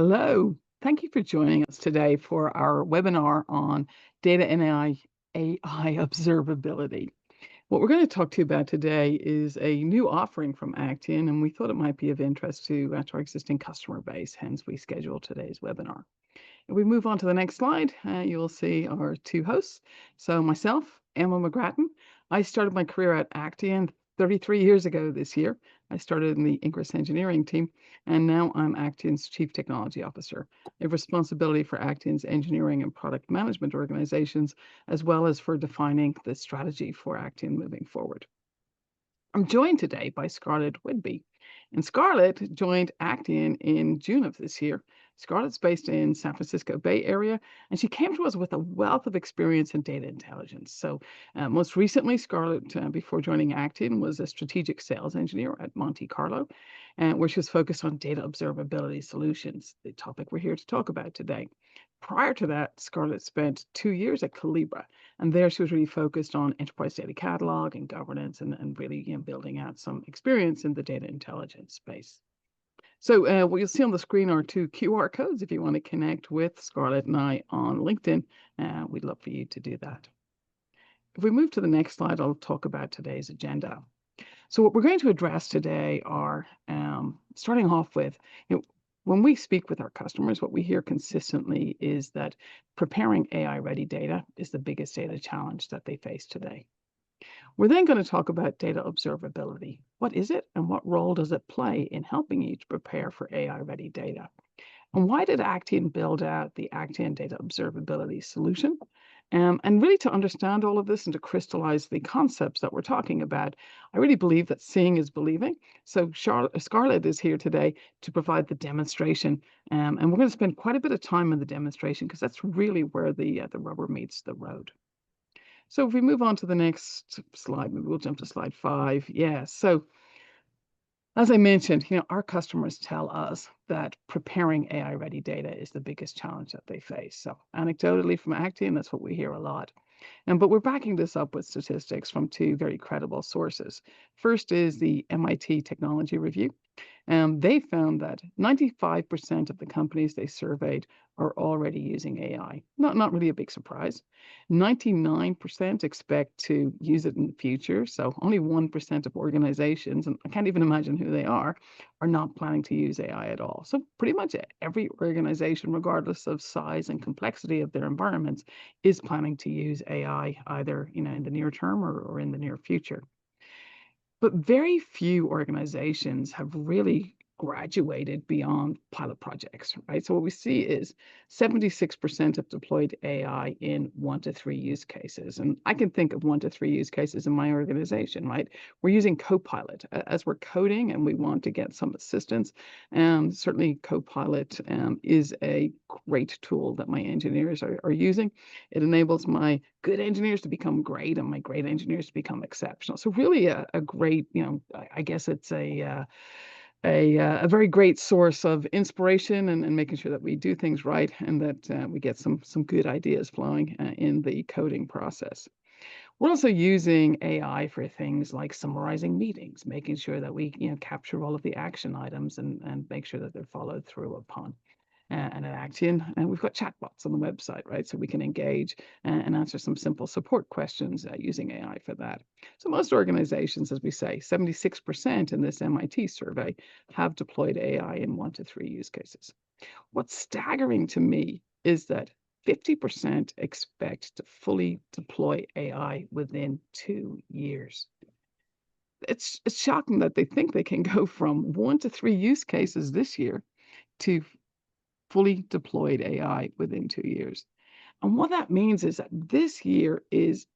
Hello. Thank you for joining us today for our webinar on data and AI observability. What we're going to talk to you about today is a new offering from Actian, and we thought it might be of interest to our existing customer base, hence we scheduled today's webinar. If we move on to the next slide, you'll see our two hosts. So myself, Emma McGrattan, I started my career at Actian 33 years ago this year. I started in the Ingress engineering team, and now I'm Actian's Chief Technology Officer. I have responsibility for Actian's engineering and product management organizations, as well as for defining the strategy for Actian moving forward. I'm joined today by Scarlett Whidbey. And Scarlett joined Actian in June of this year. Scarlett's based in San Francisco Bay Area, and she came to us with a wealth of experience in data intelligence. So most recently, Scarlett, before joining Actian, was a strategic sales engineer at Monte Carlo, where she was focused on data observability solutions, the topic we're here to talk about today. Prior to that, Scarlett spent 2 years at Calibra, and there she was really focused on enterprise data catalog and governance and really building out some experience in the data intelligence space. So what you'll see on the screen are 2 QR codes if you want to connect with Scarlett and I on LinkedIn. We'd love for you to do that. If we move to the next slide, I'll talk about today's agenda. So what we're going to address today are, starting off with, when we speak with our customers, what we hear consistently is that preparing AI-ready data is the biggest data challenge that they face today. We're then going to talk about data observability. What is it, and what role does it play in helping you to prepare for AI-ready data? And why did Actian build out the Actian Data Observability solution? And really to understand all of this and to crystallize the concepts that we're talking about, I really believe that seeing is believing. So Scarlett is here today to provide the demonstration, and we're going to spend quite a bit of time in the demonstration because that's really where the rubber meets the road. So if we move on to the next slide, maybe we'll jump to slide 5. Yeah, so as I mentioned, our customers tell us that preparing AI-ready data is the biggest challenge that they face. So anecdotally from Actian, that's what we hear a lot. But we're backing this up with statistics from 2 very credible sources. First is the MIT Technology Review. They found that 95% of the companies they surveyed are already using AI. Not really a big surprise. 99% expect to use it in the future. So only 1% of organizations, and I can't even imagine who they are not planning to use AI at all. So pretty much every organization, regardless of size and complexity of their environments, is planning to use AI either in the near term or in the near future. But very few organizations have really graduated beyond pilot projects, right? So what we see is 76% have deployed AI in 1 to 3 use cases. And I can think of 1 to 3 use cases in my organization, right? We're using Copilot as we're coding and we want to get some assistance. Certainly Copilot is a great tool that my engineers are using. It enables my good engineers to become great and my great engineers to become exceptional. So really a great, I guess it's a very great source of inspiration and making sure that we do things right and that we get some good ideas flowing in the coding process. We're also using AI for things like summarizing meetings, making sure that we capture all of the action items and make sure that they're followed through upon. And at Actian, and we've got chatbots on the website, right? So we can engage and answer some simple support questions using AI for that. So most organizations, as we say, 76% in this MIT survey have deployed AI in 1 to 3 use cases. What's staggering to me is that 50% expect to fully deploy AI within 2 years. It's shocking that they think they can go from 1 to 3 use cases this year to fully deployed AI within 2 years. And what that means is that this year is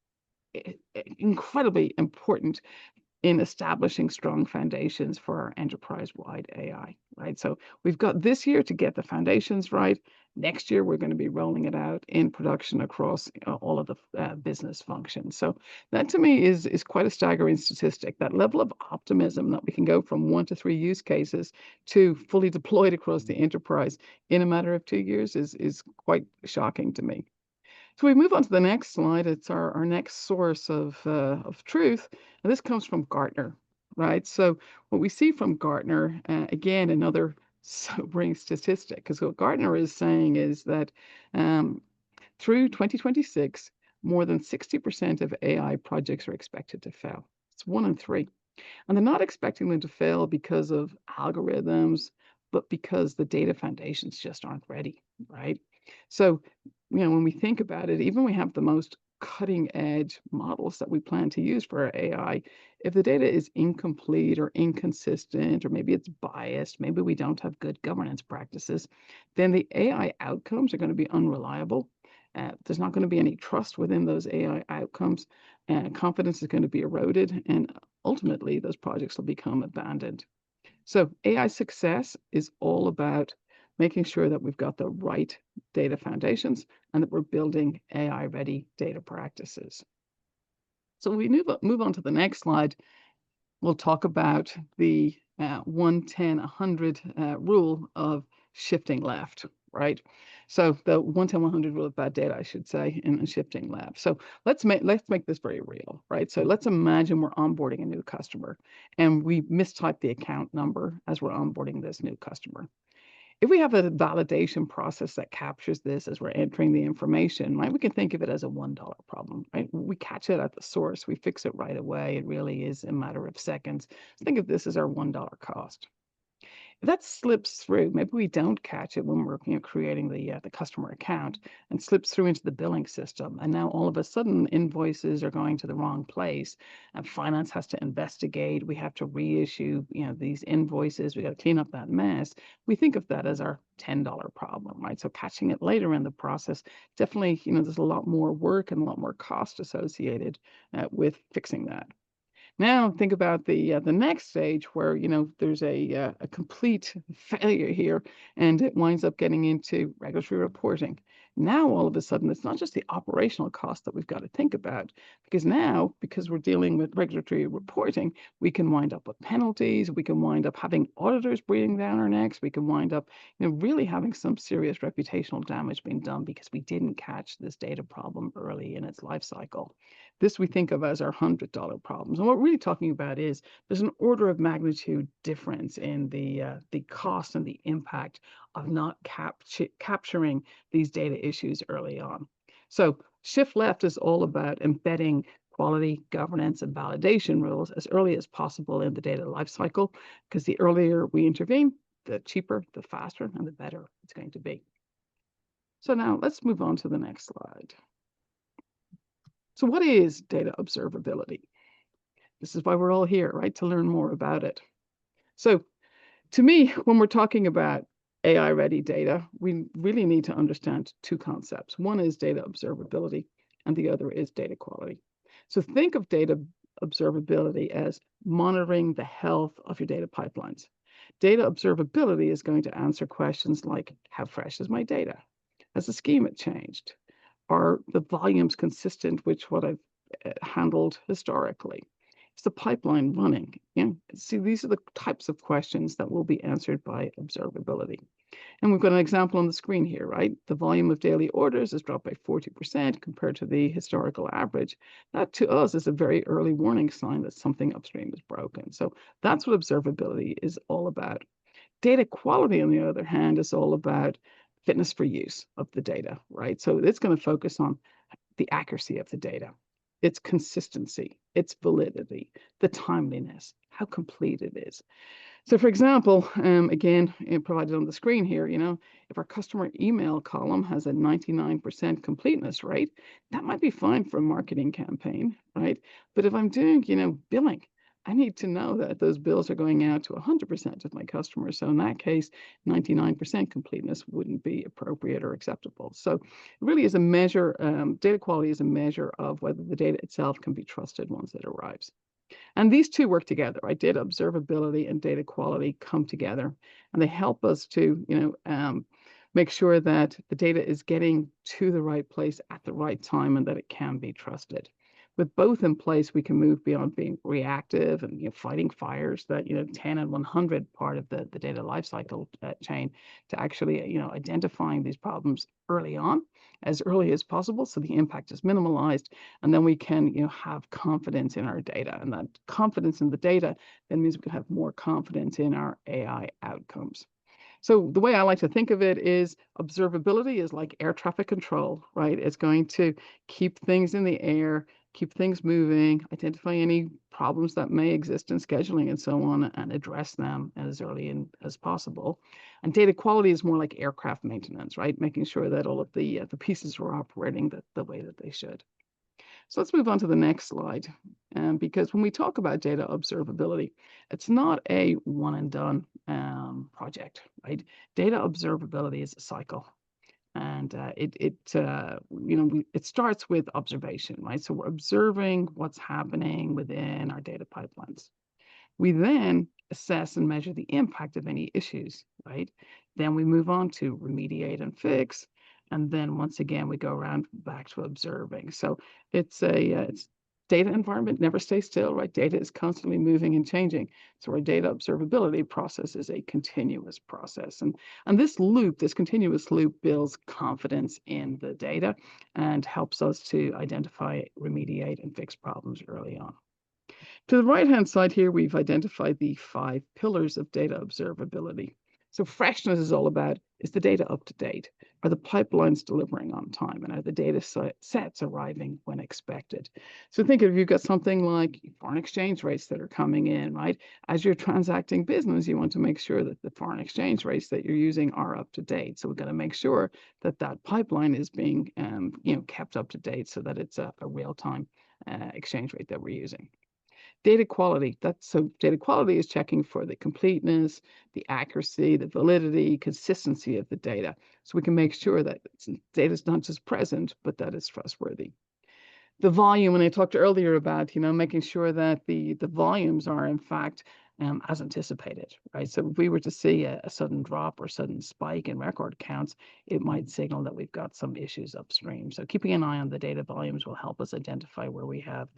incredibly important in establishing strong foundations for our enterprise-wide AI, right? So we've got this year to get the foundations right. Next year, we're going to be rolling it out in production across all of the business functions. So that to me is quite a staggering statistic. That level of optimism that we can go from 1 to 3 use cases to fully deployed across the enterprise in a matter of 2 years is quite shocking to me. So we move on to the next slide. It's our next source of truth, and this comes from Gartner, right? So what we see from Gartner, again, another sobering statistic, because what Gartner is saying is that um, through 2026, more than 60% of AI projects are expected to fail. It's 1 in 3. And they're not expecting them to fail because of algorithms, but because the data foundations just aren't ready, right? So, when we think about it, even we have the most cutting edge models that we plan to use for our AI, if the data is incomplete or inconsistent, or maybe it's biased, maybe we don't have good governance practices, then the AI outcomes are going to be unreliable. There's not going to be any trust within those AI outcomes, and confidence is going to be eroded, and ultimately those projects will become abandoned. So AI success is all about making sure that we've got the right data foundations and that we're building AI ready data practices. So when we move on to the next slide, we'll talk about the 110-100 rule of shifting left, right? So the 110-100 rule of bad data, I should say, in shifting left. So let's make this very real, right? So let's imagine we're onboarding a new customer and we mistype the account number as we're onboarding this new customer. If we have a validation process that captures this as we're entering the information, right, we can think of it as a $1 problem, right? We catch it at the source, we fix it right away. It really is a matter of seconds. Think of this as our $1 cost. If that slips through, maybe we don't catch it when we're creating the customer account, and slips through into the billing system, and now all of a sudden invoices are going to the wrong place, and finance has to investigate. We have to reissue these invoices. We got to clean up that mess. We think of that as our $10 problem, right? So catching it later in the process, definitely, there's a lot more work and a lot more cost associated with fixing that. Now think about the next stage where there's a complete failure here, and it winds up getting into regulatory reporting. Now all of a sudden, it's not just the operational cost that we've got to think about, because we're dealing with regulatory reporting, we can wind up with penalties. We can wind up having auditors breathing down our necks. We can wind up, really having some serious reputational damage being done because we didn't catch this data problem early in its life cycle. This we think of as our $100 problems. And what we're really talking about is there's an order of magnitude difference in the cost and the impact of not capturing these data issues early on. So shift left is all about embedding quality, governance, and validation rules as early as possible in the data lifecycle, because the earlier we intervene, the cheaper, the faster, and the better it's going to be. So now let's move on to the next slide. So what is data observability? This is why we're all here, right? To learn more about it. So to me, when we're talking about AI-ready data, we really need to understand two concepts. One is data observability, and the other is data quality. So think of data observability as monitoring the health of your data pipelines. Data observability is going to answer questions like, how fresh is my data? Has the schema changed? Are the volumes consistent with what I've handled historically? Is the pipeline running? See, these are the types of questions that will be answered by observability. And we've got an example on the screen here, right? The volume of daily orders has dropped by 40% compared to the historical average. That to us is a very early warning sign that something upstream is broken. So that's what observability is all about. Data quality, on the other hand, is all about fitness for use of the data, right? So it's going to focus on the accuracy of the data, its consistency, its validity, the timeliness, how complete it is. So for example, again, provided on the screen here, if our customer email column has a 99% completeness rate, that might be fine for a marketing campaign, right? But if I'm doing, billing, I need to know that those bills are going out to 100% of my customers. So in that case, 99% completeness wouldn't be appropriate or acceptable. So it really is a measure, data quality is a measure of whether the data itself can be trusted once it arrives. And these two work together, right? Data observability and data quality come together, and they help us to, make sure that the data is getting to the right place at the right time and that it can be trusted. With both in place, we can move beyond being reactive and fighting fires that 10 and 100 part of the data lifecycle chain, to actually identifying these problems early on, as early as possible, so the impact is minimalized, and then we can have confidence in our data, and that confidence in the data then means we can have more confidence in our AI outcomes. So the way I like to think of it is observability is like air traffic control, right? It's going to keep things in the air, keep things moving, identify any problems that may exist in scheduling and so on, and address them as early as possible. And data quality is more like aircraft maintenance, right? Making sure that all of the pieces are operating the way that they should. So let's move on to the next slide. Because when we talk about data observability, it's not a one and done project, right? Data observability is a cycle. And it starts with observation, right? So we're observing what's happening within our data pipelines. We then assess and measure the impact of any issues, right? Then we move on to remediate and fix. And then once again, we go around back to observing. So it's data environment never stays still, right? Data is constantly moving and changing. So our data observability process is a continuous process. And this continuous loop builds confidence in the data and helps us to identify, remediate, and fix problems early on. To the right-hand side here, we've identified the 5 pillars of data observability. So freshness is all about, is the data up to date? Are the pipelines delivering on time? And are the data sets arriving when expected? So think if you've got something like foreign exchange rates that are coming in, right? As you're transacting business, you want to make sure that the foreign exchange rates that you're using are up to date. So we've got to make sure that that pipeline is being kept up to date so that it's a real-time exchange rate that we're using. Data quality, data quality is checking for the completeness, the accuracy, the validity, consistency of the data. So we can make sure that data is not just present, but that it's trustworthy. The volume, and I talked earlier about, making sure that the volumes are in fact as anticipated, right? So if we were to see a sudden drop or sudden spike in record counts, it might signal that we've got some issues upstream. So keeping an eye on the data volumes will help us identify where we have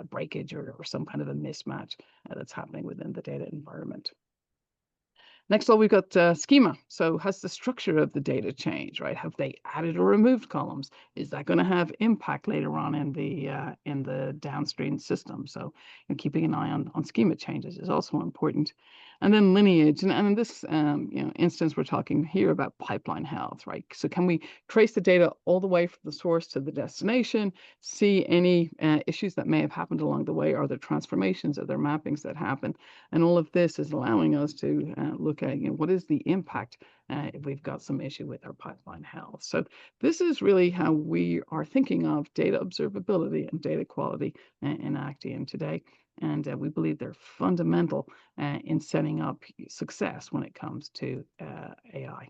breakage or some kind of a mismatch that's happening within the data environment. Next of all, we've got schema. So has the structure of the data changed, right? Have they added or removed columns? Is that going to have impact later on in the downstream system? So keeping an eye on schema changes is also important. And then lineage. And in this instance, we're talking here about pipeline health, right? So can we trace the data all the way from the source to the destination, see any issues that may have happened along the way? Are there transformations? Are there mappings that happen? And all of this is allowing us to look at what is the impact if we've got some issue with our pipeline health. So this is really how we are thinking of data observability and data quality in Actian today. And we believe they're fundamental in setting up success when it comes to AI.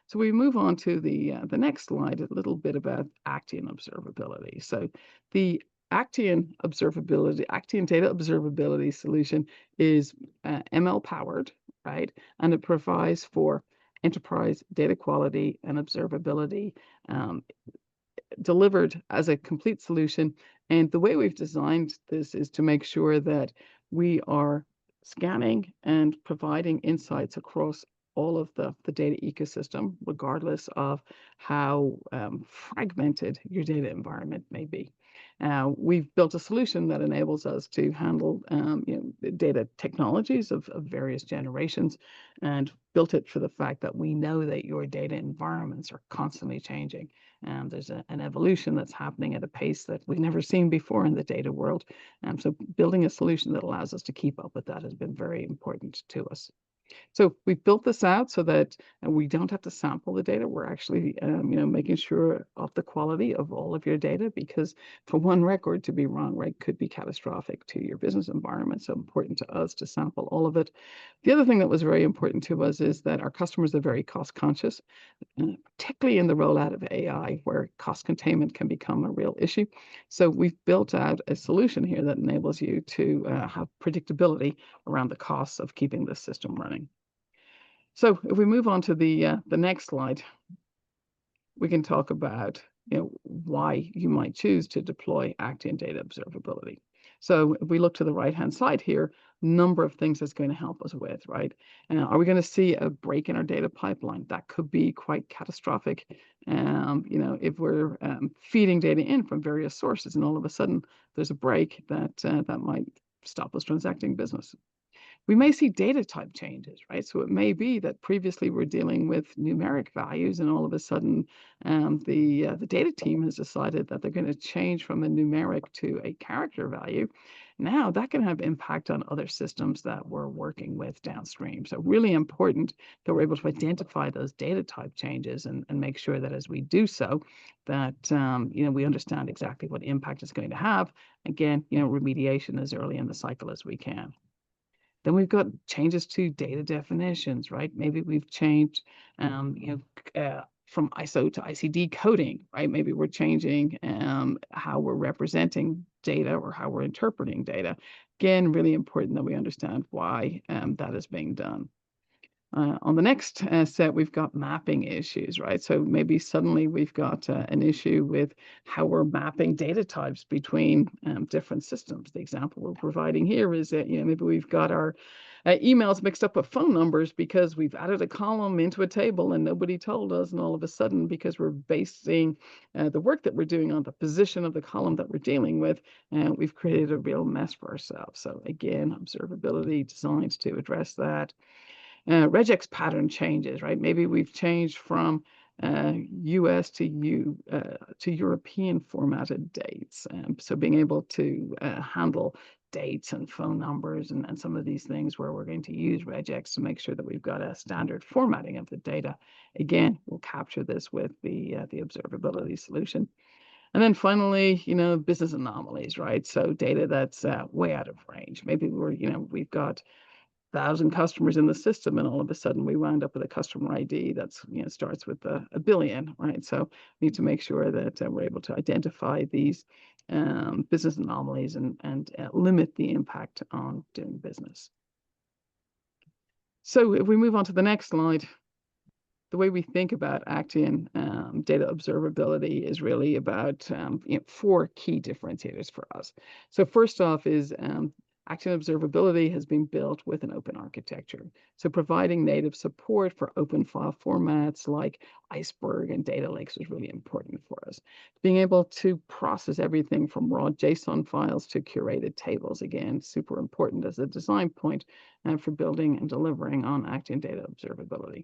So we move on to the next slide, a little bit about Actian observability. So the Actian Data Observability solution is ML powered, right? And it provides for enterprise data quality and observability delivered as a complete solution. And the way we've designed this is to make sure that we are scanning and providing insights across all of the data ecosystem, regardless of how fragmented your data environment may be. We've built a solution that enables us to handle data technologies of various generations, and built it for the fact that we know that your data environments are constantly changing. There's an evolution that's happening at a pace that we've never seen before in the data world. So building a solution that allows us to keep up with that has been very important to us. So we've built this out so that we don't have to sample the data. We're actually, making sure of the quality of all of your data, because for one record to be wrong, right, could be catastrophic to your business environment. So important to us to sample all of it. The other thing that was very important to us is that our customers are very cost conscious, particularly in the rollout of AI, where cost containment can become a real issue. So we've built out a solution here that enables you to have predictability around the costs of keeping this system running. So if we move on to the next slide, we can talk about why you might choose to deploy Actian Data Observability. So if we look to the right-hand side here, number of things that's going to help us with, right? Are we going to see a break in our data pipeline? That could be quite catastrophic. If we're feeding data in from various sources and all of a sudden there's a break that might stop us transacting business. We may see data type changes, right? So it may be that previously we're dealing with numeric values, and all of a sudden, the data team has decided that they're going to change from a numeric to a character value. Now that can have impact on other systems that we're working with downstream. So really important that we're able to identify those data type changes and make sure that as we do so, that we understand exactly what impact it's going to have. Again, remediation as early in the cycle as we can. Then we've got changes to data definitions, right? Maybe we've changed, from ISO to ICD coding, right? Maybe we're changing how we're representing data or how we're interpreting data. Again, really important that we understand why that is being done. On the next set, we've got mapping issues, right? So maybe suddenly we've got an issue with how we're mapping data types between different systems. The example we're providing here is that maybe we've got our emails mixed up with phone numbers because we've added a column into a table and nobody told us, and all of a sudden, because we're basing the work that we're doing on the position of the column that we're dealing with, we've created a real mess for ourselves. So again, observability designed to address that. Regex pattern changes, right? Maybe we've changed from US to European formatted dates. So being able to handle dates and phone numbers and some of these things where we're going to use regex to make sure that we've got a standard formatting of the data. Again, we'll capture this with the observability solution. And then finally, business anomalies, right? So data that's way out of range. Maybe we've got 1,000 customers in the system, and all of a sudden we wound up with a customer ID that's starts with a billion, right? So we need to make sure that we're able to identify these business anomalies and limit the impact on doing business. So if we move on to the next slide, the way we think about Actian data observability is really about 4 key differentiators for us. So first off is Actian Observability has been built with an open architecture. So providing native support for open file formats like Iceberg and data lakes is really important for us. Being able to process everything from raw JSON files to curated tables, again, super important as a design point for building and delivering on Actian Data Observability.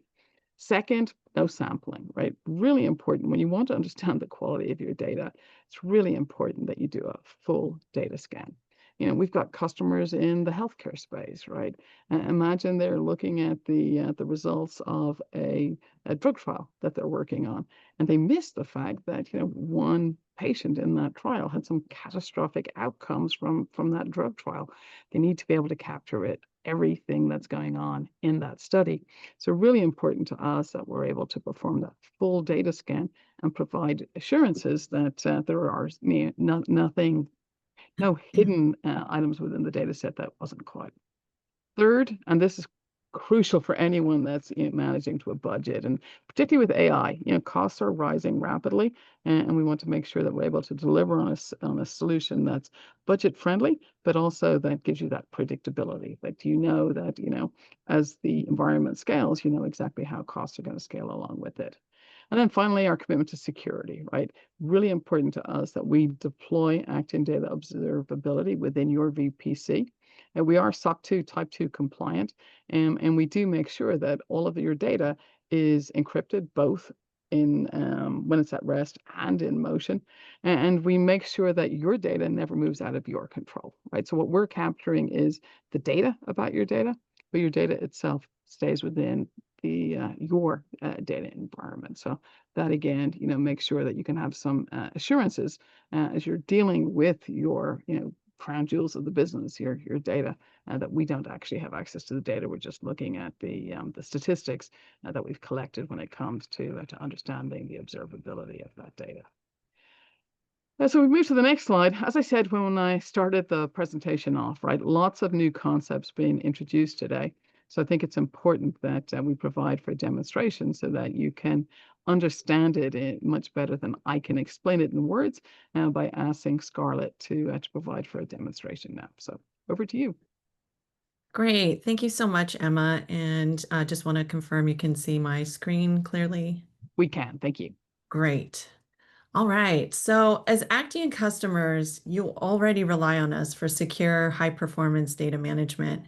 Second, no sampling, right? Really important. When you want to understand the quality of your data, it's really important that you do a full data scan. We've got customers in the healthcare space, right? Imagine they're looking at the results of a drug trial that they're working on, and they miss the fact that one patient in that trial had some catastrophic outcomes from that drug trial. They need to be able to capture everything that's going on in that study. So really important to us that we're able to perform that full data scan and provide assurances that there are no hidden items within the data set that wasn't caught. Third, and this is crucial for anyone that's managing to a budget, and particularly with AI, costs are rising rapidly, and we want to make sure that we're able to deliver on a solution that's budget friendly, but also that gives you that predictability. That that as the environment scales, you know exactly how costs are going to scale along with it. And then finally, our commitment to security, right? Really important to us that we deploy Actian Data Observability within your VPC. And we are SOC 2 Type 2 compliant, and we do make sure that all of your data is encrypted, both in when it's at rest and in motion. And we make sure that your data never moves out of your control, right? So what we're capturing is the data about your data, but your data itself stays within your data environment. So that again, make sure that you can have some assurances as you're dealing with your, crown jewels of the business, your data, that we don't actually have access to the data. We're just looking at the statistics that we've collected when it comes to understanding the observability of that data. So we move to the next slide. As I said when I started the presentation off, right, lots of new concepts being introduced today. So I think it's important that we provide for a demonstration so that you can understand it much better than I can explain it in words by asking Scarlett to provide for a demonstration now. So over to you. Great. Thank you so much, Emma. And just want to confirm you can see my screen clearly. We can. Thank you. Great. All right. So as Actian customers, you already rely on us for secure, high-performance data management.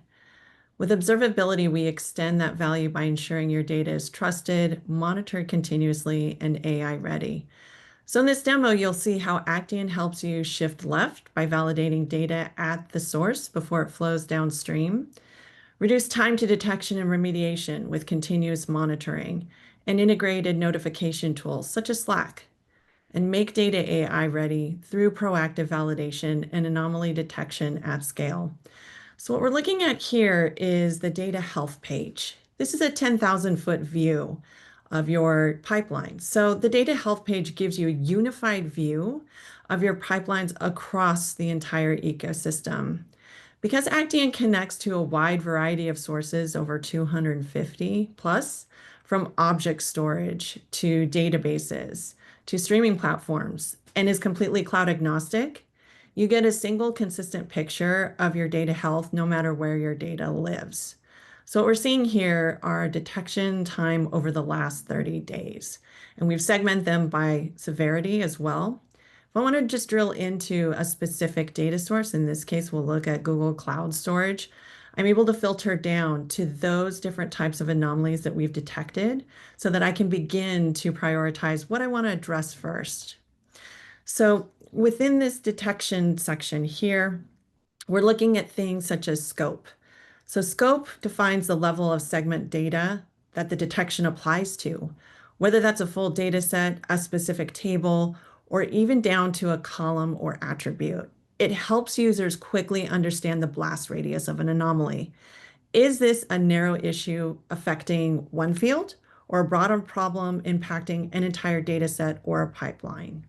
With observability, we extend that value by ensuring your data is trusted, monitored continuously, and AI ready. So in this demo, you'll see how Actian helps you shift left by validating data at the source before it flows downstream, reduce time to detection and remediation with continuous monitoring, and integrated notification tools such as Slack, and make data AI ready through proactive validation and anomaly detection at scale. So what we're looking at here is the data health page. This is a 10,000-foot view of your pipeline. So the data health page gives you a unified view of your pipelines across the entire ecosystem. Because Actian connects to a wide variety of sources, over 250 plus, from object storage to databases to streaming platforms, and is completely cloud agnostic, you get a single consistent picture of your data health no matter where your data lives. So what we're seeing here are detection time over the last 30 days, and we've segmented them by severity as well. If I want to just drill into a specific data source, in this case, we'll look at Google Cloud Storage. I'm able to filter down to those different types of anomalies that we've detected so that I can begin to prioritize what I want to address first. So within this detection section here, we're looking at things such as scope. So scope defines the level of segment data that the detection applies to, whether that's a full data set, a specific table, or even down to a column or attribute. It helps users quickly understand the blast radius of an anomaly. Is this a narrow issue affecting one field or a broader problem impacting an entire data set or a pipeline?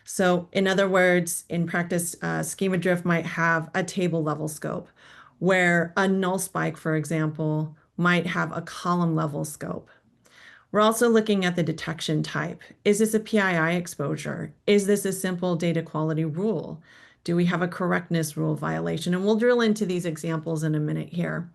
So in other words, in practice, schema drift might have a table level scope, where a null spike, for example, might have a column level scope. We're also looking at the detection type. Is this a PII exposure? Is this a simple data quality rule? Do we have a correctness rule violation? And we'll drill into these examples in a minute here.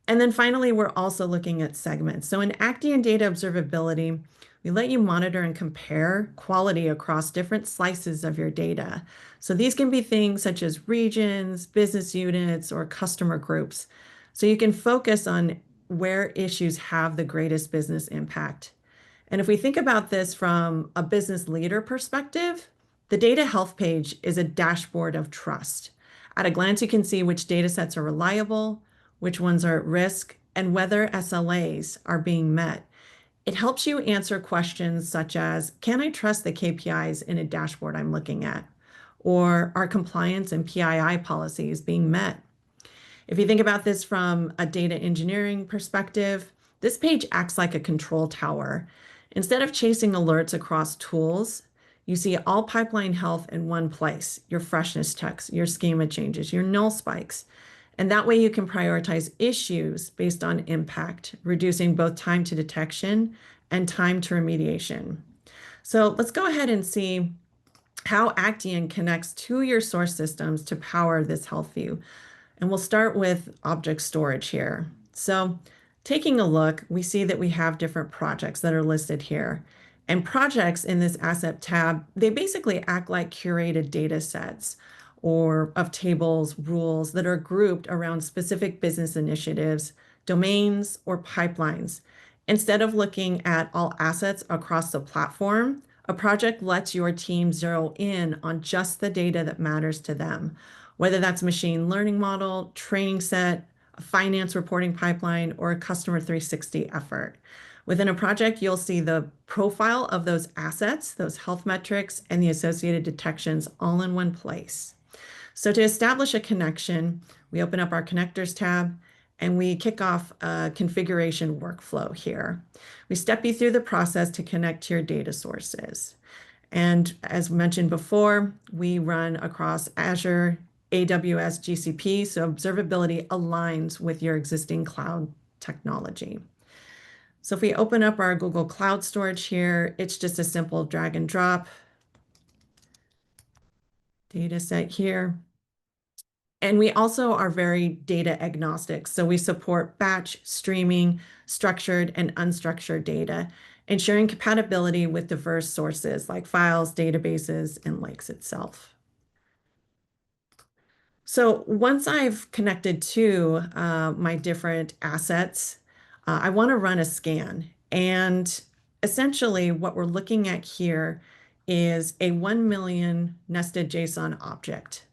And then finally, we're also looking at segments. So in Actian Data Observability, we let you monitor and compare quality across different slices of your data. So these can be things such as regions, business units, or customer groups. So you can focus on where issues have the greatest business impact. And if we think about this from a business leader perspective, the data health page is a dashboard of trust. At a glance, you can see which data sets are reliable, which ones are at risk, and whether SLAs are being met. It helps you answer questions such as, can I trust the KPIs in a dashboard I'm looking at? Or are compliance and PII policies being met? If you think about this from a data engineering perspective, this page acts like a control tower. Instead of chasing alerts across tools, you see all pipeline health in one place, your freshness checks, your schema changes, your null spikes. And that way you can prioritize issues based on impact, reducing both time to detection and time to remediation. So let's go ahead and see how Actian connects to your source systems to power this health view. And we'll start with object storage here. So taking a look, we see that we have different projects that are listed here. And projects in this asset tab, they basically act like curated data sets or of tables, rules that are grouped around specific business initiatives, domains, or pipelines. Instead of looking at all assets across the platform, a project lets your team zero in on just the data that matters to them, whether that's machine learning model, training set, a finance reporting pipeline, or a customer 360 effort. Within a project, you'll see the profile of those assets, those health metrics, and the associated detections all in one place. So to establish a connection, we open up our connectors tab and we kick off a configuration workflow here. We step you through the process to connect to your data sources. And as mentioned before, we run across Azure, AWS, GCP, so observability aligns with your existing cloud technology. So if we open up our Google Cloud Storage here, it's just a simple drag and drop data set here. And we also are very data agnostic. So we support batch, streaming, structured and unstructured data, ensuring compatibility with diverse sources like files, databases, and lakes itself. So once I've connected to my different assets, I want to run a scan. And essentially, what we're looking at here is a 1 million nested JSON object.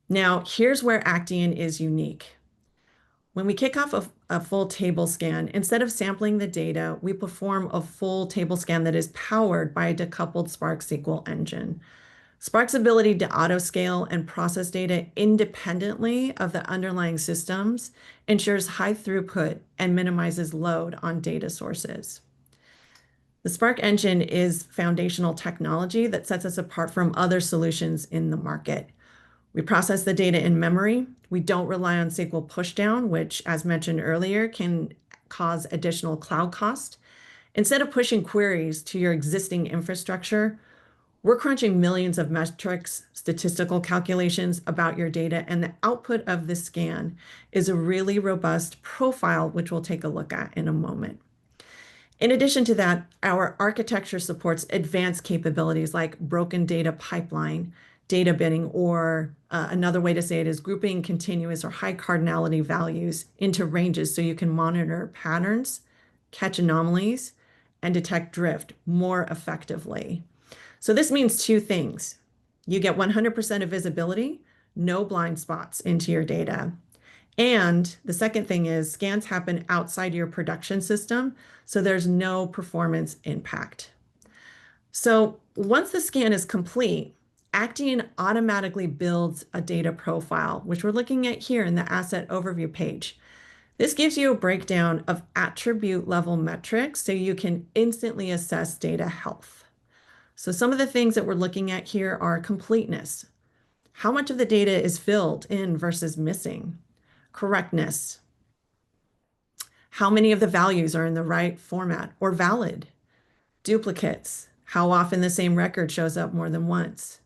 Now, here's where Actian is unique. When we kick off a full table scan, instead of sampling the data, we perform a full table scan that is powered by a decoupled Spark SQL engine. Spark's ability to autoscale and process data independently of the underlying systems ensures high throughput and minimizes load on data sources. The Spark engine is foundational technology that sets us apart from other solutions in the market. We process the data in memory. We don't rely on SQL pushdown, which, as mentioned earlier, can cause additional cloud cost. Instead of pushing queries to your existing infrastructure, we're crunching millions of metrics, statistical calculations about your data, and the output of this scan is a really robust profile, which we'll take a look at in a moment. In addition to that, our architecture supports advanced capabilities like broken data pipeline, data binning, or another way to say it is grouping continuous or high cardinality values into ranges so you can monitor patterns, catch anomalies, and detect drift more effectively. So this means two things. You get 100% of visibility, no blind spots into your data. And the second thing is scans happen outside your production system, so there's no performance impact. So once the scan is complete, Actian automatically builds a data profile, which we're looking at here in the asset overview page. This gives you a breakdown of attribute level metrics so you can instantly assess data health. So some of the things that we're looking at here are completeness. How much of the data is filled in versus missing? Correctness. How many of the values are in the right format or valid? Duplicates. How often the same record shows up more than once?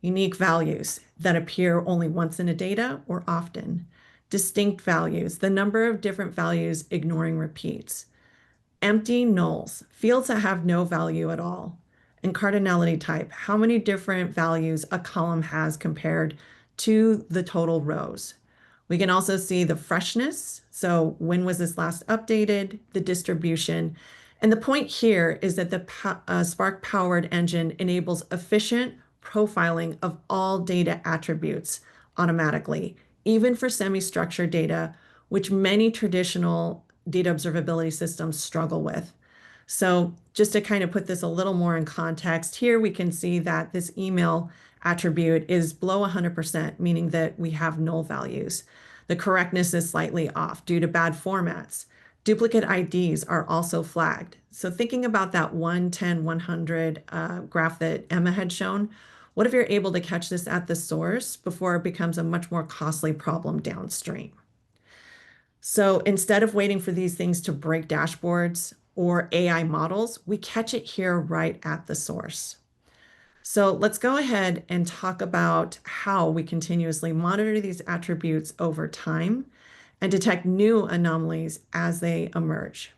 Unique values that appear only once in a data or often. Distinct values, the number of different values ignoring repeats. Empty nulls, fields that have no value at all. And cardinality type, how many different values a column has compared to the total rows. We can also see the freshness. So when was this last updated, the distribution. And the point here is that the Spark powered engine enables efficient profiling of all data attributes automatically, even for semi-structured data, which many traditional data observability systems struggle with. So just to kind of put this a little more in context, here we can see that this email attribute is below 100%, meaning that we have null values. The correctness is slightly off due to bad formats. Duplicate IDs are also flagged. So thinking about that 110, 100 graph that Emma had shown, what if you're able to catch this at the source before it becomes a much more costly problem downstream? So instead of waiting for these things to break dashboards or AI models, we catch it here right at the source. So let's go ahead and talk about how we continuously monitor these attributes over time and detect new anomalies as they emerge.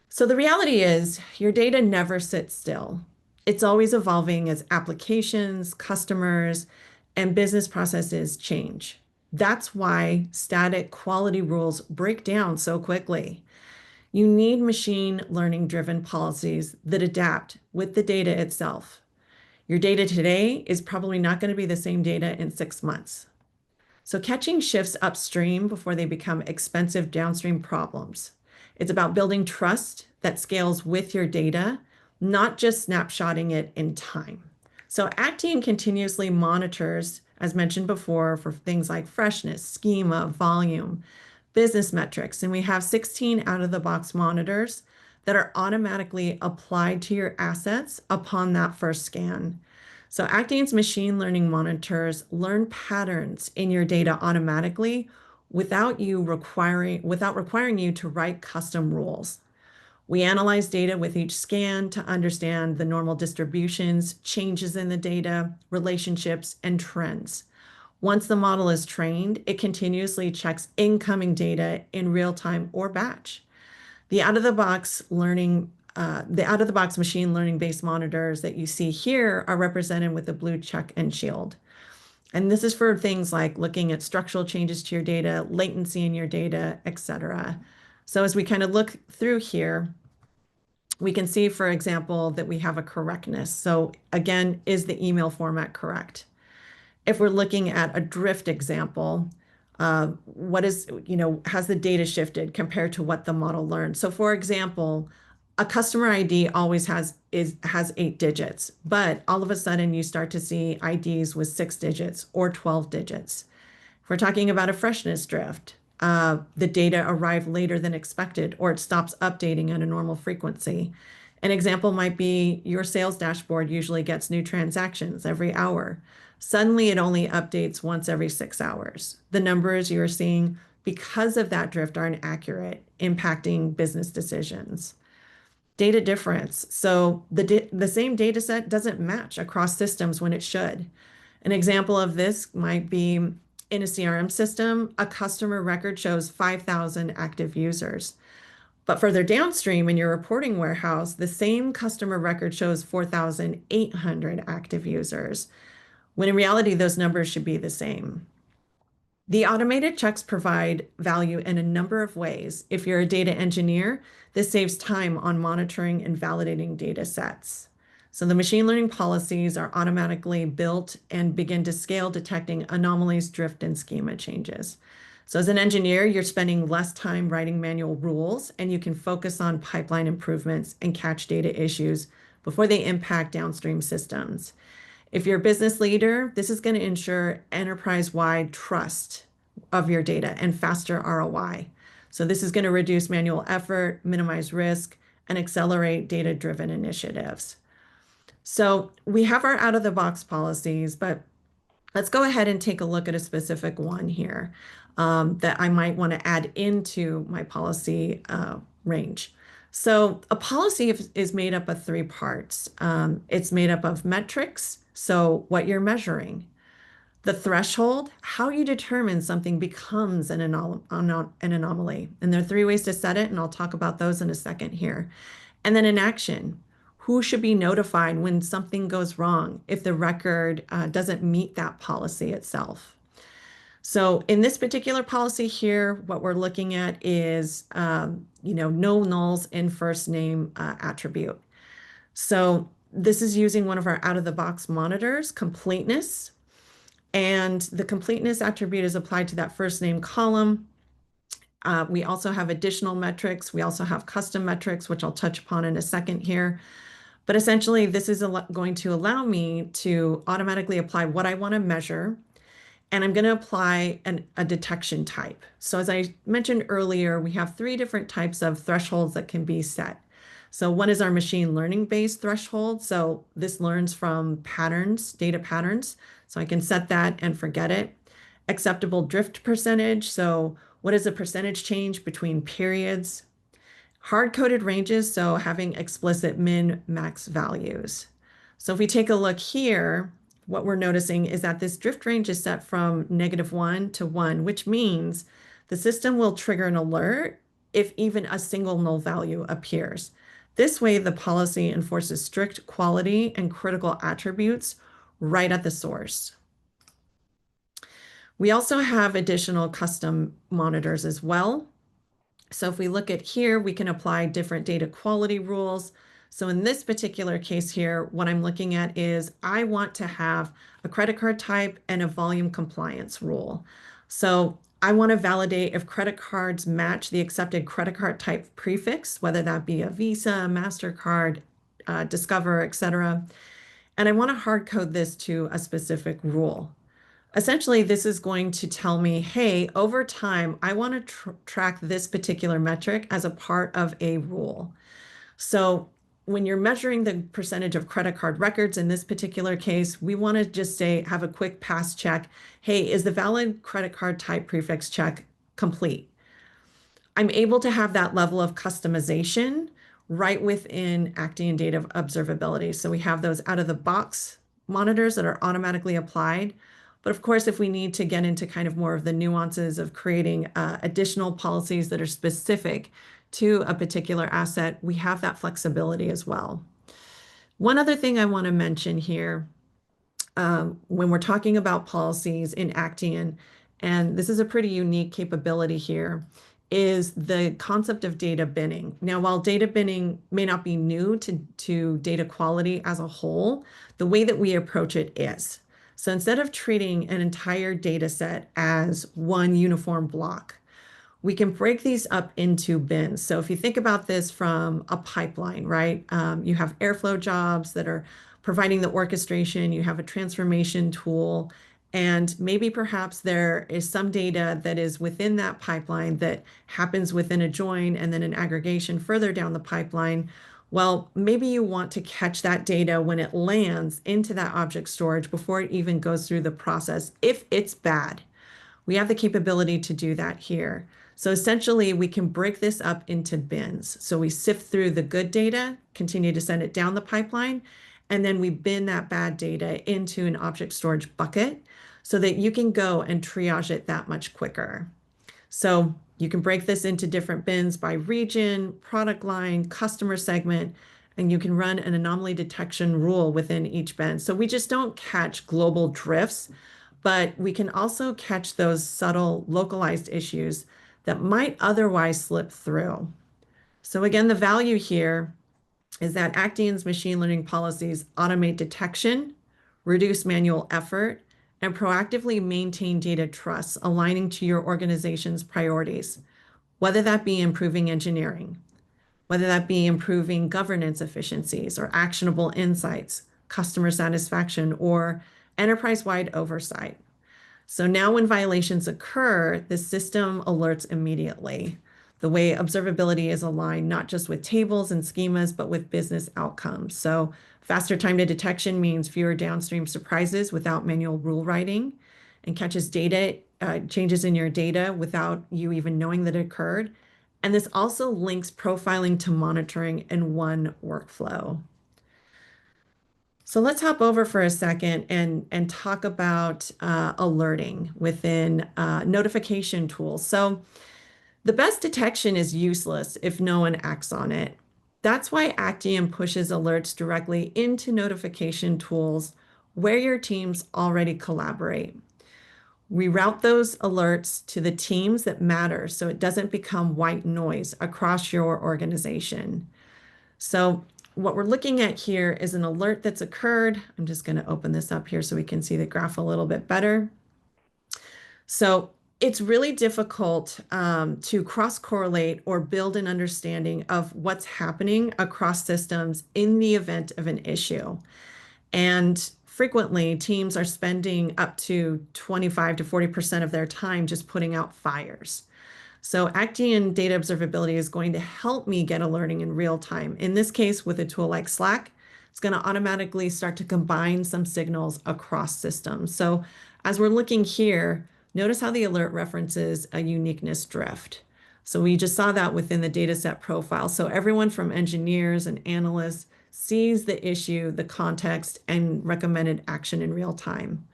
So the reality is your data never sits still. It's always evolving as applications, customers, and business processes change. That's why static quality rules break down so quickly. You need machine learning driven policies that adapt with the data itself. Your data today is probably not going to be the same data in 6 months. So catching shifts upstream before they become expensive downstream problems. It's about building trust that scales with your data, not just snapshotting it in time. So Actian continuously monitors, as mentioned before, for things like freshness, schema, volume, business metrics, and we have 16 out-of-the-box monitors that are automatically applied to your assets upon that first scan. So Actian's machine learning monitors learn patterns in your data automatically without requiring you to write custom rules. We analyze data with each scan to understand the normal distributions, changes in the data, relationships, and trends. Once the model is trained, it continuously checks incoming data in real time or batch. The out-of-the-box machine learning based monitors that you see here are represented with the blue check and shield. And this is for things like looking at structural changes to your data, latency in your data, etc. So as we kind of look through here, we can see, for example, that we have a correctness. So again, is the email format correct? If we're looking at a drift example, what is, has the data shifted compared to what the model learned? So for example, a customer ID always has 8 digits, but all of a sudden you start to see IDs with 6 digits or 12 digits. If we're talking about a freshness drift, the data arrived later than expected, or it stops updating at a normal frequency. An example might be your sales dashboard usually gets new transactions every hour. Suddenly, it only updates once every 6 hours. The numbers you're seeing because of that drift are inaccurate, impacting business decisions. Data difference. So the same data set doesn't match across systems when it should. An example of this might be in a CRM system, a customer record shows 5,000 active users. But further downstream in your reporting warehouse, the same customer record shows 4,800 active users, when in reality, those numbers should be the same. The automated checks provide value in a number of ways. If you're a data engineer, this saves time on monitoring and validating data sets. So the machine learning policies are automatically built and begin to scale, detecting anomalies, drift, and schema changes. So as an engineer, you're spending less time writing manual rules, and you can focus on pipeline improvements and catch data issues before they impact downstream systems. If you're a business leader, this is going to ensure enterprise-wide trust of your data and faster ROI. So this is going to reduce manual effort, minimize risk, and accelerate data-driven initiatives. So we have our out-of-the-box policies, but let's go ahead and take a look at a specific one here that I might want to add into my policy range. So a policy is made up of 3 parts. It's made up of metrics, so what you're measuring, the threshold, how you determine something becomes an anomaly. And there are 3 ways to set it, and I'll talk about those in a second here. And then an action, who should be notified when something goes wrong if the record doesn't meet that policy itself. So in this particular policy here, what we're looking at is, no nulls in first name attribute. So this is using one of our out-of-the-box monitors, completeness. And the completeness attribute is applied to that first name column. We also have additional metrics. We also have custom metrics, which I'll touch upon in a second here. But essentially, this is going to allow me to automatically apply what I want to measure, and I'm going to apply a detection type. So as I mentioned earlier, we have 3 different types of thresholds that can be set. So one is our machine learning based threshold. So this learns from patterns, data patterns. So I can set that and forget it. Acceptable drift percentage. So what is the percentage change between periods? Hard-coded ranges, so having explicit min max values. So if we take a look here, what we're noticing is that this drift range is set from -1 to 1, which means the system will trigger an alert if even a single null value appears. This way, the policy enforces strict quality and critical attributes right at the source. We also have additional custom monitors as well. So if we look at here, we can apply different data quality rules. So in this particular case here, what I'm looking at is I want to have a credit card type and a volume compliance rule. So I want to validate if credit cards match the accepted credit card type prefix, whether that be a Visa, MasterCard, Discover, etc. And I want to hard code this to a specific rule. Essentially, this is going to tell me, hey, over time, I want to track this particular metric as a part of a rule. So when you're measuring the percentage of credit card records in this particular case, we want to just say, have a quick pass check. Hey, is the valid credit card type prefix check complete? I'm able to have that level of customization right within Actian Data Observability. So we have those out of the box monitors that are automatically applied. But of course, if we need to get into kind of more of the nuances of creating additional policies that are specific to a particular asset, we have that flexibility as well. One other thing I want to mention here, when we're talking about policies in Actian, and this is a pretty unique capability here, is the concept of data binning. Now, while data binning may not be new to data quality as a whole, the way that we approach it is. So instead of treating an entire data set as one uniform block, we can break these up into bins. So if you think about this from a pipeline, right? You have airflow jobs that are providing the orchestration, you have a transformation tool, and maybe perhaps there is some data that is within that pipeline that happens within a join and then an aggregation further down the pipeline. Well, maybe you want to catch that data when it lands into that object storage before it even goes through the process, if it's bad. We have the capability to do that here. So essentially, we can break this up into bins. So we sift through the good data, continue to send it down the pipeline, and then we bin that bad data into an object storage bucket so that you can go and triage it that much quicker. So you can break this into different bins by region, product line, customer segment, and you can run an anomaly detection rule within each bin. So we just don't catch global drifts, but we can also catch those subtle localized issues that might otherwise slip through. So again, the value here is that Actian's machine learning policies automate detection, reduce manual effort, and proactively maintain data trust, aligning to your organization's priorities, whether that be improving engineering, whether that be improving governance efficiencies or actionable insights, customer satisfaction, or enterprise-wide oversight. So now when violations occur, the system alerts immediately. The way observability is aligned, not just with tables and schemas, but with business outcomes. So faster time to detection means fewer downstream surprises without manual rule writing, and catches data changes in your data without you even knowing that it occurred. And this also links profiling to monitoring in one workflow. So let's hop over for a second and talk about alerting within notification tools. So the best detection is useless if no one acts on it. That's why Actian pushes alerts directly into notification tools where your teams already collaborate. We route those alerts to the teams that matter so it doesn't become white noise across your organization. So what we're looking at here is an alert that's occurred. I'm just going to open this up here so we can see the graph a little bit better. So it's really difficult to cross-correlate or build an understanding of what's happening across systems in the event of an issue. And frequently, teams are spending up to 25 to 40% of their time just putting out fires. So Actian Data Observability is going to help me get alerting in real time. In this case, with a tool like Slack, it's going to automatically start to combine some signals across systems. So as we're looking here, notice how the alert references a uniqueness drift. So we just saw that within the dataset profile. So everyone from engineers and analysts sees the issue, the context, and recommended action in real time.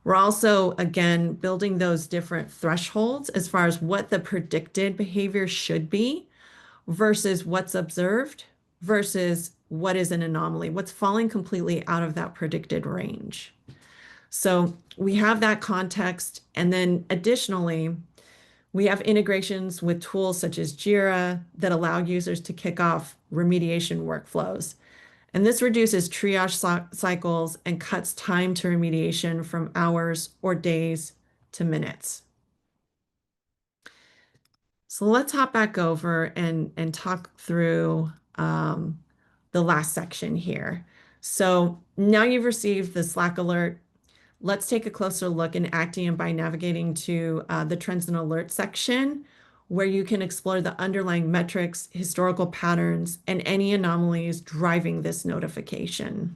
We're also, again, building those different thresholds as far as what the predicted behavior should be versus what's observed versus what is an anomaly, what's falling completely out of that predicted range. So we have that context. And then additionally, we have integrations with tools such as Jira that allow users to kick off remediation workflows. And this reduces triage cycles and cuts time to remediation from hours or days to minutes. So let's hop back over and talk through the last section here. So now you've received the Slack alert. Let's take a closer look in Actian by navigating to the Trends and Alerts section, where you can explore the underlying metrics, historical patterns, and any anomalies driving this notification.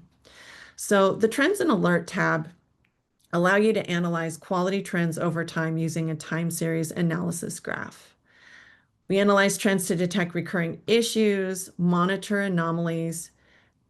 So the Trends and Alert tab allow you to analyze quality trends over time using a time series analysis graph. We analyze trends to detect recurring issues, monitor anomalies,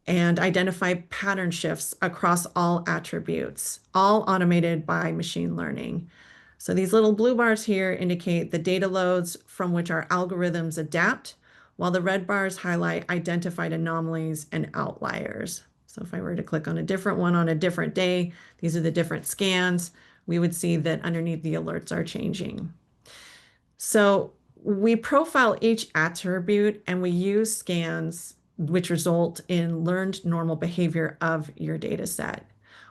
and identify pattern shifts across all attributes, all automated by machine learning. So these little blue bars here indicate the data loads from which our algorithms adapt, while the red bars highlight identified anomalies and outliers. So if I were to click on a different one on a different day, these are the different scans, we would see that underneath the alerts are changing. So we profile each attribute and we use scans which result in learned normal behavior of your data set.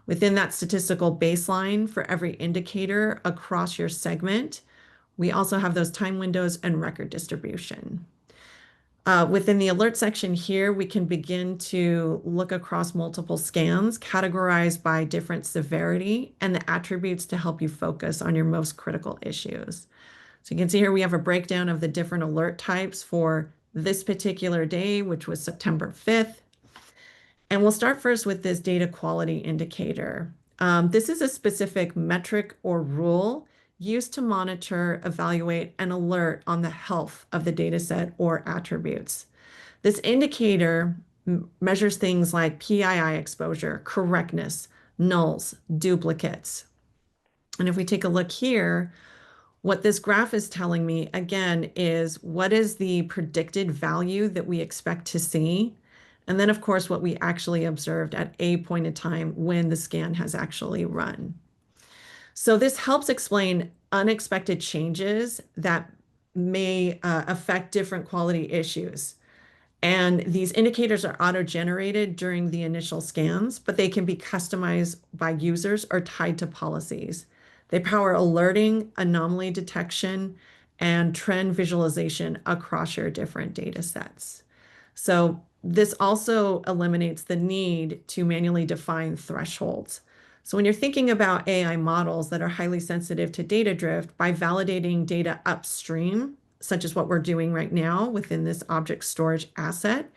Within that statistical baseline for every indicator across your segment, we also have those time windows and record distribution. Within the alert section here, we can begin to look across multiple scans categorized by different severity and the attributes to help you focus on your most critical issues. So you can see here we have a breakdown of the different alert types for this particular day, which was September 5th. And we'll start first with this data quality indicator. This is a specific metric or rule used to monitor, evaluate, and alert on the health of the data set or attributes. This indicator measures things like PII exposure, correctness, nulls, duplicates. And if we take a look here, what this graph is telling me, again, is what is the predicted value that we expect to see? And then, of course, what we actually observed at a point in time when the scan has actually run. So this helps explain unexpected changes that may affect different quality issues. And these indicators are auto-generated during the initial scans, but they can be customized by users or tied to policies. They power alerting, anomaly detection, and trend visualization across your different data sets. So this also eliminates the need to manually define thresholds. So when you're thinking about AI models that are highly sensitive to data drift, by validating data upstream, such as what we're doing right now within this object storage asset,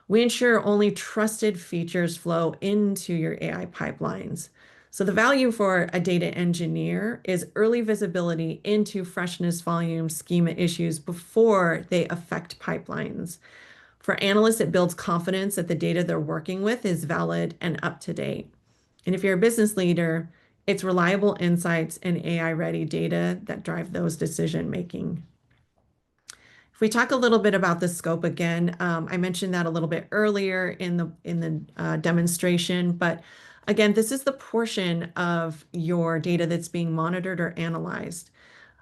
we ensure only trusted features flow into your AI pipelines. So the value for a data engineer is early visibility into freshness, volume, schema issues before they affect pipelines. For analysts, it builds confidence that the data they're working with is valid and up to date. And if you're a business leader, it's reliable insights and AI-ready data that drive those decision making. If we talk a little bit about the scope again, I mentioned that a little bit earlier in the demonstration, but again, this is the portion of your data that's being monitored or analyzed.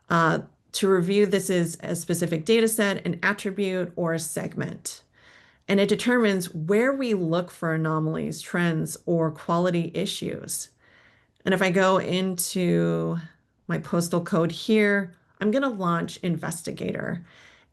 To review, this is a specific data set, an attribute, or a segment. And it determines where we look for anomalies, trends, or quality issues. And if I go into my postal code here, I'm going to launch Investigator.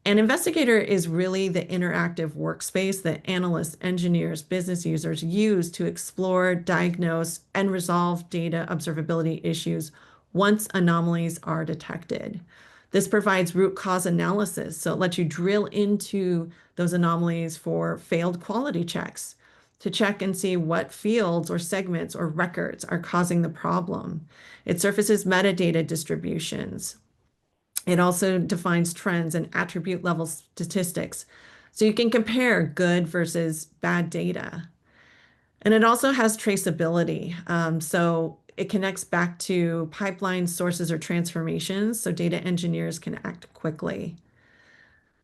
And Investigator is really the interactive workspace that analysts, engineers, business users use to explore, diagnose, and resolve data observability issues once anomalies are detected. This provides root cause analysis, so it lets you drill into those anomalies for failed quality checks to check and see what fields or segments or records are causing the problem. It surfaces metadata distributions. It also defines trends and attribute level statistics. So you can compare good versus bad data. And it also has traceability. So it connects back to pipeline sources or transformations so data engineers can act quickly.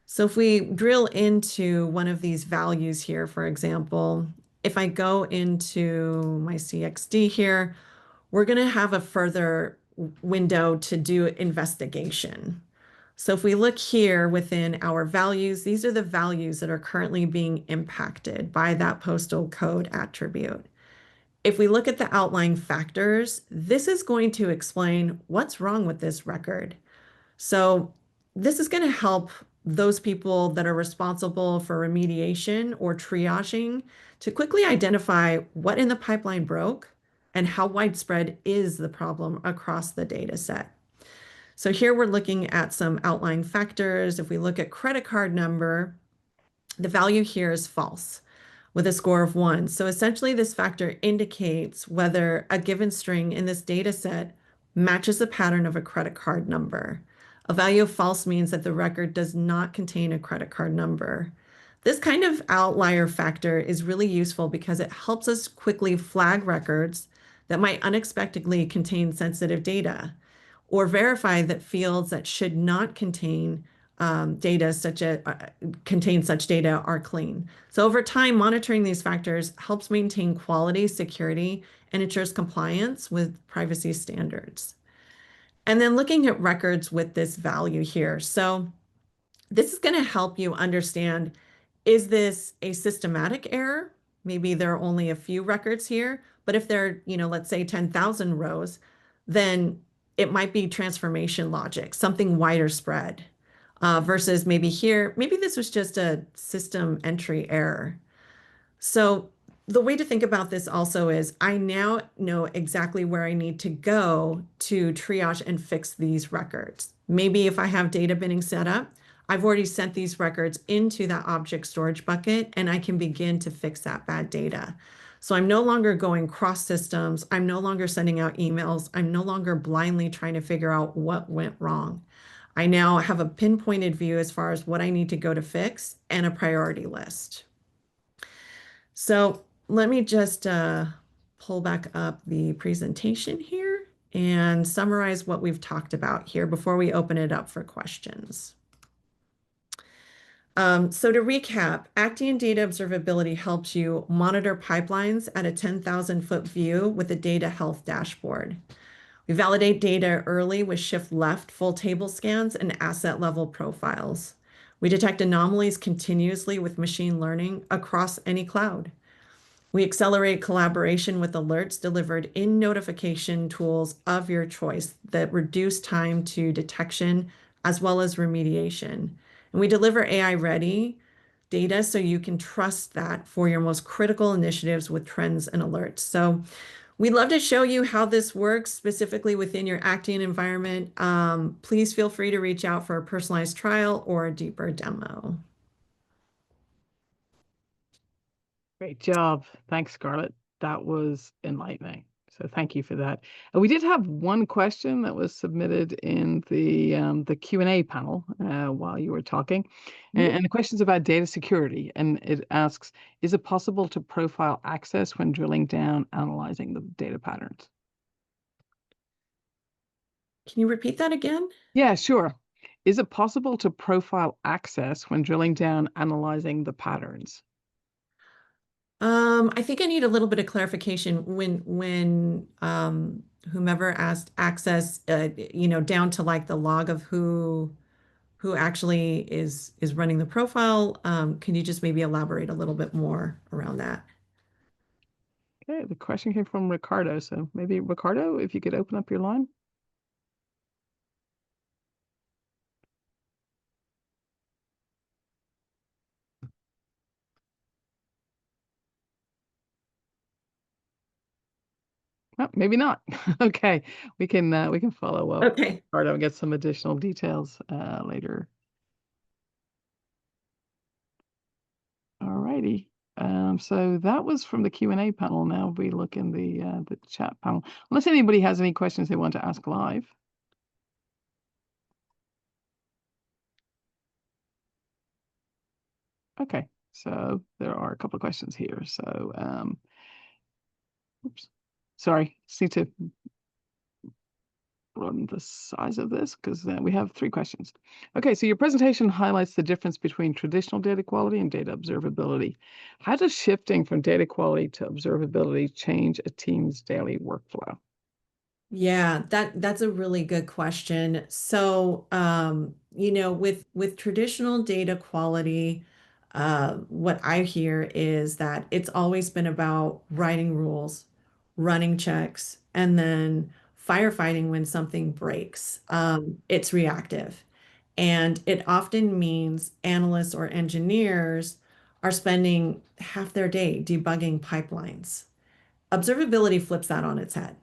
So if we drill into one of these values here, for example, if I go into my CXD here, we're going to have a further window to do investigation. So if we look here within our values, these are the values that are currently being impacted by that postal code attribute. If we look at the outlying factors, this is going to explain what's wrong with this record. So this is going to help those people that are responsible for remediation or triaging to quickly identify what in the pipeline broke and how widespread is the problem across the data set. So here we're looking at some outlying factors. If we look at credit card number, the value here is false with a score of 1. So essentially this factor indicates whether a given string in this data set matches the pattern of a credit card number. A value of false means that the record does not contain a credit card number. This kind of outlier factor is really useful because it helps us quickly flag records that might unexpectedly contain sensitive data or verify that fields that should not contain data such as contain such data are clean. So over time, monitoring these factors helps maintain quality, security, and ensures compliance with privacy standards. And then looking at records with this value here. So this is going to help you understand, is this a systematic error? Maybe there are only a few records here, but if there are, let's say 10,000 rows, then it might be transformation logic, something wider spread, versus maybe here, maybe this was just a system entry error. So the way to think about this also is I now know exactly where I need to go to triage and fix these records. Maybe if I have data binning set up, I've already sent these records into that object storage bucket and I can begin to fix that bad data. So I'm no longer going cross systems. I'm no longer sending out emails. I'm no longer blindly trying to figure out what went wrong. I now have a pinpointed view as far as what I need to go to fix and a priority list. So let me just pull back up the presentation here and summarize what we've talked about here before we open it up for questions. So to recap, Actian Data Observability helps you monitor pipelines at a 10,000-foot view with a data health dashboard. We validate data early with shift left full table scans and asset level profiles. We detect anomalies continuously with machine learning across any cloud. We accelerate collaboration with alerts delivered in notification tools of your choice that reduce time to detection as well as remediation. And we deliver AI-ready data so you can trust that for your most critical initiatives with trends and alerts. So we'd love to show you how this works specifically within your Actian environment. Please feel free to reach out for a personalized trial or a deeper demo. Great job. Thanks, Scarlett. That was enlightening. So thank you for that. We did have one question that was submitted in the Q&A panel while you were talking. And the question's about data security. And it asks, is it possible to profile access when drilling down, analyzing the data patterns? Can you repeat that again? Yeah, sure. Is it possible to profile access when drilling down, analyzing the patterns? I think I need a little bit of clarification when whomever asked access, down to like the log of who actually is running the profile. Can you just maybe elaborate a little bit more around that? Okay, the question came from Ricardo. So maybe Ricardo, if you could open up your line. Oh, maybe not. Okay, we can follow up, Okay. Ricardo, and get some additional details later. All righty. So that was from the Q&A panel. Now we look in the chat panel. Unless anybody has any questions they want to ask live. Okay, so there are a couple of questions here. So, oops, sorry, just need to broaden the size of this because we have 3 questions. Okay, so your presentation highlights the difference between traditional data quality and data observability. How does shifting from data quality to observability change a team's daily workflow? Yeah, that's a really good question. So, with traditional data quality, what I hear is that it's always been about writing rules, running checks, and then firefighting when something breaks. It's reactive, and it often means analysts or engineers are spending half their day debugging pipelines. Observability flips that on its head.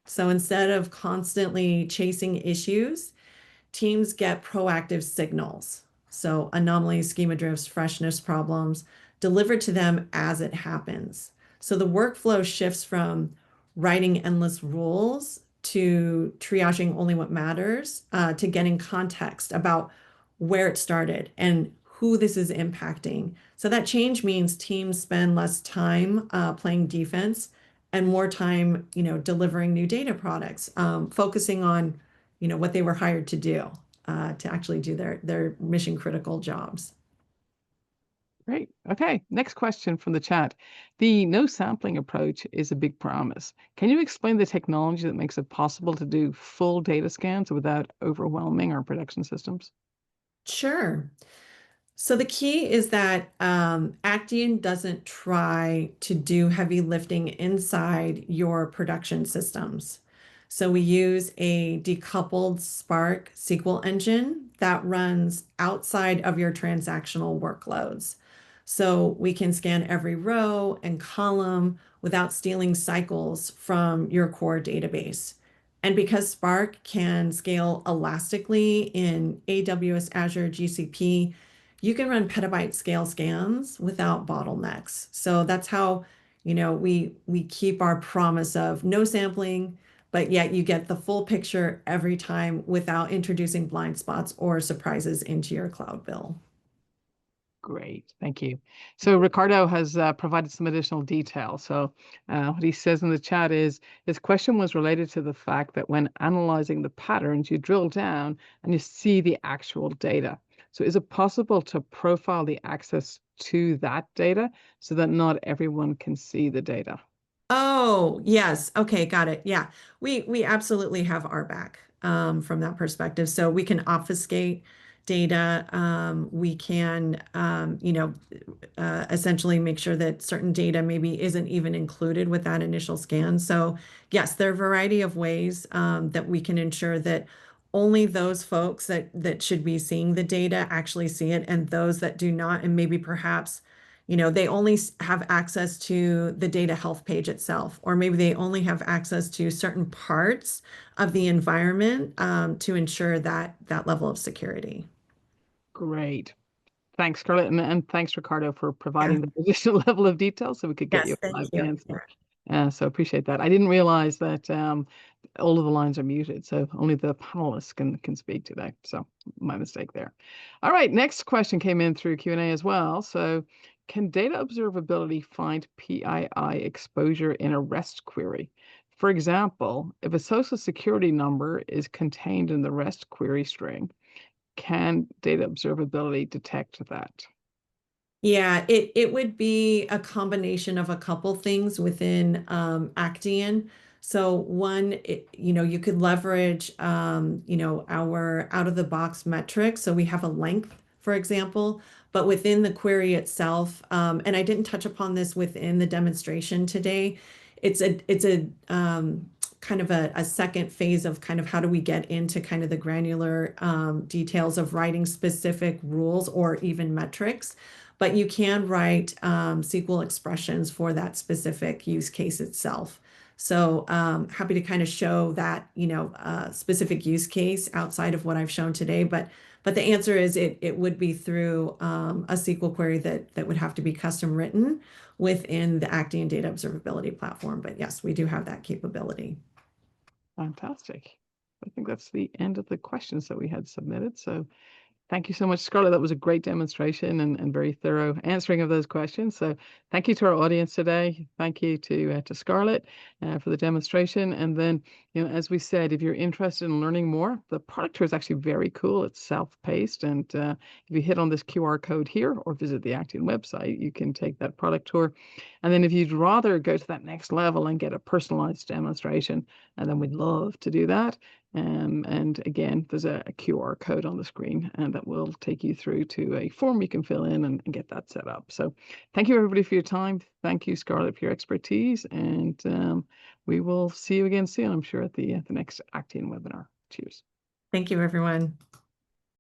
So instead of constantly chasing issues, teams get proactive signals. So anomalies, schema drifts, freshness problems delivered to them as it happens. So the workflow shifts from writing endless rules to triaging only what matters, to getting context about where it started and who this is impacting. So that change means teams spend less time playing defense and more time, delivering new data products, focusing on, what they were hired to do. to actually do their mission critical jobs. Great. Okay, next question from the chat. The no sampling approach is a big promise. Can you explain the technology that makes it possible to do full data scans without overwhelming our production systems? Sure. So the key is that Actian doesn't try to do heavy lifting inside your production systems. So we use a decoupled Spark SQL engine that runs outside of your transactional workloads. So we can scan every row and column without stealing cycles from your core database. And because Spark can scale elastically in AWS, Azure, GCP, you can run petabyte scale scans without bottlenecks. So that's how, we keep our promise of no sampling, but yet you get the full picture every time without introducing blind spots or surprises into your cloud bill. Great, thank you. So Ricardo has provided some additional detail. So what he says in the chat is his question was related to the fact that when analyzing the patterns, you drill down and you see the actual data. So is it possible to profile the access to that data so that not everyone can see the data? Oh, yes. Okay, got it. Yeah. We absolutely have our back from that perspective. So we can obfuscate data. We can essentially make sure that certain data maybe isn't even included with that initial scan. So yes, there are a variety of ways that we can ensure that only those folks that should be seeing the data actually see it, and those that do not, and maybe perhaps they only have access to the data health page itself, or maybe they only have access to certain parts of the environment to ensure that level of security. Great. Thanks, Scarlett, and thanks, Ricardo, for Yeah. providing the additional level of detail so we could get you Yes, a thank live you. answer. So appreciate that. I didn't realize that all of the lines are muted, so only the panelists can speak today. So my mistake there. All right, next question came in through Q&A as well. So can data observability find PII exposure in a REST query? For example, if a social security number is contained in the REST query string, can data observability detect that? Yeah, it would be a combination of a couple things within Actian. So one, you could leverage, our out of the box metrics. So we have a length, for example, but within the query itself, and I didn't touch upon this within the demonstration today. It's a kind of a second phase of kind of how do we get into kind of the granular details of writing specific rules or even metrics. But you can write SQL expressions for that specific use case itself. So happy to kind of show that, specific use case outside of what I've shown today. But the answer is it would be through a SQL query that would have to be custom written within the Actian Data Observability platform. But yes, we do have that capability. Fantastic. I think that's the end of the questions that we had submitted. So thank you so much, Scarlett. That was a great demonstration and very thorough answering of those questions. So thank you to our audience today. Thank you to Scarlett for the demonstration. And then, as we said, if you're interested in learning more, the product tour is actually very cool. It's self-paced. And if you hit on this QR code here or visit the Actian website, you can take that product tour. And then if you'd rather go to that next level and get a personalized demonstration, and then we'd love to do that. And again, there's a QR code on the screen and that will take you through to a form you can fill in and get that set up. So thank you, everybody, for your time. Thank you, Scarlett, for your expertise. And we will see you again soon, I'm sure, at the next Actian webinar. Cheers. Thank you, everyone.